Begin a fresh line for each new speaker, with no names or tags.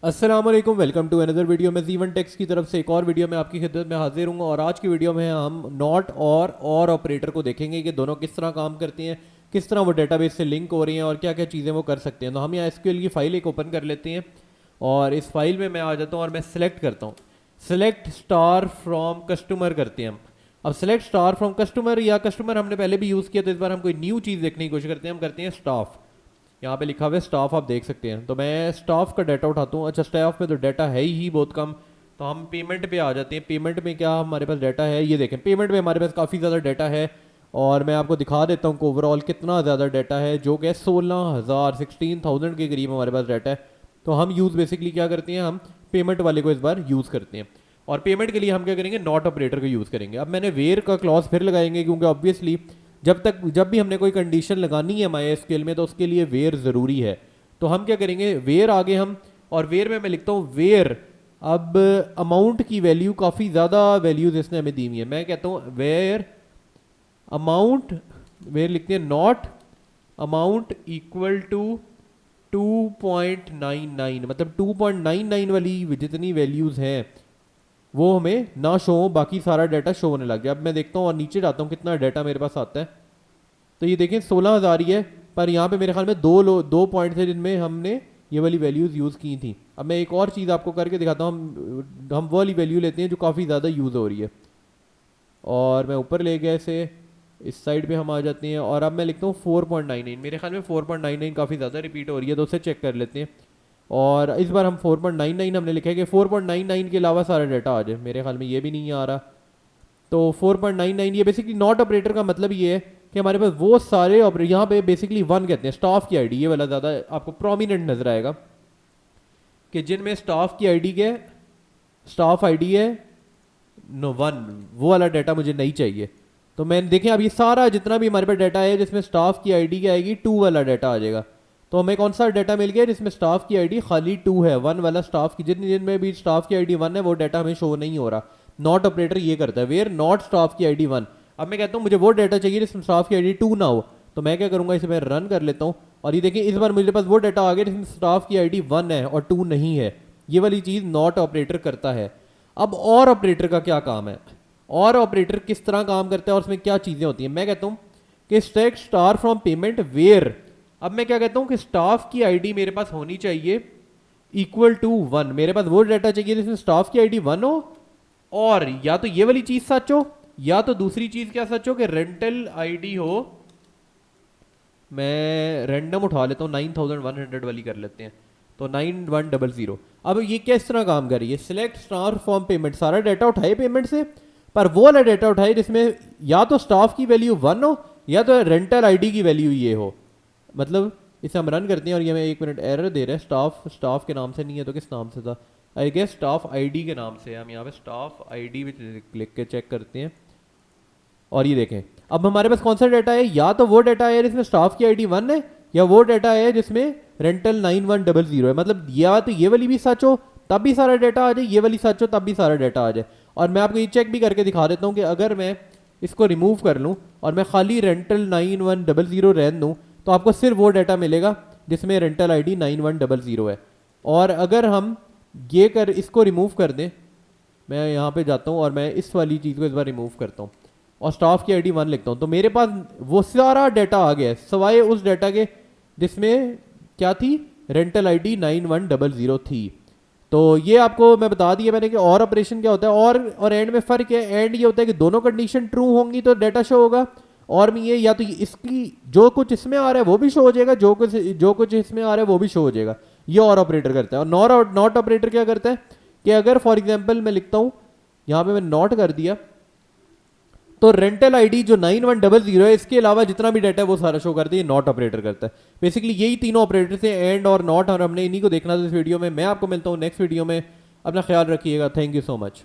अस्सलाम वालेकुम, welcome to another video में जीवन टेक्स की तरफ से एक और वीडियो में आपकी खिदमत में हाजिर हूँ। और आज की वीडियो में हम नॉट और ऑपरेटर को देखेंगे कि दोनों किस तरह काम करती हैं, किस तरह वो डेटाबेस से लिंक हो रही हैं और क्या क्या चीज़ें वो कर सकते हैं। तो हम यहाँ एसक्यूएल की फ़ाइल एक ओपन कर लेते हैं और इस फाइल में मैं आ जाता हूँ और मैं सिलेक्ट करता हूँ, सिलेक्ट स्टार फ्रॉम कस्टमर करते हैं हम। अब सेलेक्ट स्टार फ्रॉम कस्टमर या कस्टमर हमने पहले भी यूज़ किया, तो इस बार हम कोई न्यू चीज़ देखने की कोशिश करते हैं। हम करते हैं स्टाफ, यहाँ पे लिखा हुआ है स्टाफ, आप देख सकते हैं। तो मैं स्टाफ का डाटा उठाता हूँ। अच्छा, स्टाफ में तो डाटा है ही बहुत कम, तो हम पेमेंट पे आ जाते हैं। पेमेंट में क्या हमारे पास डाटा है, ये देखें, पेमेंट में हमारे पास काफ़ी ज़्यादा डाटा है। और मैं आपको दिखा देता हूँ कि ओवरऑल कितना ज़्यादा डाटा है, जो कि 16,000 के करीब हमारे पास डाटा है। तो हम यूज़ बेसिकली क्या करते हैं, हम पेमेंट वाले को इस बार यूज़ करते हैं। और पेमेंट के लिए हम क्या करेंगे, नॉट ऑपरेटर को यूज़ करेंगे। अब मैंने वेयर का क्लॉज फिर लगाएंगे, क्योंकि ऑब्वियसली जब भी हमने कोई कंडीशन लगानी है MySQL में, तो उसके लिए वेयर ज़रूरी है। तो हम क्या करेंगे, वेयर आगे हम, और वेयर में मैं लिखता हूँ वेयर। अब अमाउंट की वैल्यू, काफ़ी ज़्यादा वैल्यूज इसने हमें दी हुई है। मैं कहता हूँ वेयर अमाउंट, वेयर लिखते हैं नॉट अमाउंट इक्वल टू 2.99, मतलब 2.99 वाली जितनी वैल्यूज़ हैं वो हमें ना शो हो, बाकी सारा डाटा शो होने लग गया। अब मैं देखता हूँ और नीचे जाता हूँ कितना डाटा मेरे पास आता है। तो ये देखें 16,000 ही है, पर यहाँ पे मेरे ख्याल में दो पॉइंट थे जिनमें हमने ये वाली वैल्यूज़ यूज़ की थी। अब मैं एक और चीज़ आपको करके दिखाता हूँ। हम वो वाली वैल्यू लेते हैं जो काफ़ी ज़्यादा यूज़ हो रही है, और मैं ऊपर ले गया इसे, इस साइड पे हम आ जाते हैं। और अब मैं लिखता हूँ 4.99। मेरे ख्याल में 4.99 काफ़ी ज़्यादा रिपीट हो रही है, तो उसे चेक कर लेते हैं। और इस बार हम 4.99 हमने लिखा है कि 4.99 के अलावा सारा डाटा आ जाए। मेरे ख्याल में ये भी नहीं आ रहा। तो 4.99 ये बेसिकली नॉट ऑपरेटर का मतलब ये है कि हमारे पास वो सारे ऑपरेटर, यहाँ पे बेसिकली वन कहते हैं स्टाफ की आईडी, ये वाला ज़्यादा आपको प्रोमिनेंट नजर आएगा कि जिनमें स्टाफ की आईडी के स्टाफ आईडी है नो वन, वो वाला डाटा मुझे नहीं चाहिए। तो मैंने देखें अब ये सारा जितना भी हमारे पास डाटा है जिसमें स्टाफ की आईडी की आएगी 2 वाला डाटा आ जाएगा। तो हमें कौन सा डाटा मिल गया जिसमें स्टाफ की आईडी खाली 2 है, 1 वाला स्टाफ की, जिनमें भी स्टाफ की आईडी 1 है वो डाटा हमें शो नहीं हो रहा। नॉट ऑपरेटर ये करता है, वेयर नॉट स्टाफ की आईडी 1। अब मैं कहता हूँ मुझे वो डाटा चाहिए जिसमें स्टाफ की आईडी 2 ना हो, तो मैं क्या करूँगा, इसे मैं रन कर लेता हूँ। और ये देखिए इस बार मेरे पास वो डाटा आ गया जिसमें स्टाफ की आईडी 1 है और 2 नहीं है। ये वाली चीज़ नॉट ऑपरेटर करता है। अब और ऑपरेटर का क्या काम है, और ऑपरेटर किस तरह काम करता है और उसमें क्या चीज़ें होती हैं। मैं कहता हूँ कि stack star from payment where. अब मैं क्या कहता हूँ कि स्टाफ की आईडी मेरे पास होनी चाहिए इक्वल टू 1। मेरे पास वो डाटा चाहिए जिसमें स्टाफ की आईडी 1 हो, और या तो ये वाली चीज़ सच हो, या तो दूसरी चीज़ क्या सच हो कि रेंटल आईडी हो। मैं रैंडम उठा लेता हूँ, 9100 वाली कर लेते हैं, तो 9100। अब ये किस तरह काम कर रही है, सिलेक्ट स्टार फ्रॉम पेमेंट, सारा डाटा उठाए पेमेंट से, पर वो वाला डाटा उठाए जिसमें या तो स्टाफ की वैल्यू 1 हो या तो रेंटल आईडी की वैल्यू ये हो। मतलब इसे हम रन करते हैं और ये हमें 1 मिनट एरर दे रहा है। स्टाफ के नाम से नहीं है तो किस नाम से था, आई गेस स्टाफ आईडी के नाम से। हम यहाँ पे स्टाफ आईडी में क्लिक के चेक करते हैं, और ये देखें अब हमारे पास कौन सा डाटा है, या तो वो डाटा है जिसमें स्टाफ की आईडी 1 है, या वो डाटा है जिसमें रेंटल 9100 है। मतलब या तो ये वाली भी सच हो तब भी सारा डाटा आ जाए, ये वाली सच हो तब भी सारा डाटा आ जाए। और मैं आपको ये चेक भी करके दिखा देता हूँ कि अगर मैं इसको रिमूव कर लूँ और मैं खाली रेंटल 9100 रहने दूँ, तो आपको सिर्फ वो डाटा मिलेगा जिसमें रेंटल आईडी 9100 है। और अगर हम ये इसको रिमूव कर दें, मैं यहाँ पे जाता हूँ और मैं इस वाली चीज़ को इस बार रिमूव करता हूँ और स्टाफ की आईडी 1 लिखता हूँ, तो मेरे पास वो सारा डाटा आ गया है सिवाय उस डाटा के जिसमें क्या थी, रेंटल आईडी 9100 थी। तो ये आपको मैं बता दिया मैंने कि और ऑपरेशन क्या होता है। और एंड में फ़र्क है, एंड ये होता है कि दोनों कंडीशन ट्रू होंगी तो डाटा शो होगा, और में ये या तो इसकी जो कुछ इसमें आ रहा है वो भी शो हो जाएगा, जो कुछ इसमें आ रहा है वो भी शो हो जाएगा। ये और ऑपरेटर करता है। और नॉट ऑपरेटर क्या करता है कि अगर फॉर एग्जांपल मैं लिखता हूँ, यहाँ पे मैं नॉट कर दिया, तो रेंटल आईडी जो 9100 है इसके अलावा जितना भी डाटा है वो सारा शो करता है, ये नॉट ऑपरेटर करता है। बेसिकली यही तीनों ऑपरेटर थे, एंड और नॉट, और हमने इन्हीं को देखना था इस वीडियो में। मैं आपको मिलता हूँ नेक्स्ट वीडियो में। अपना ख्याल रखिएगा, थैंक यू सो मच।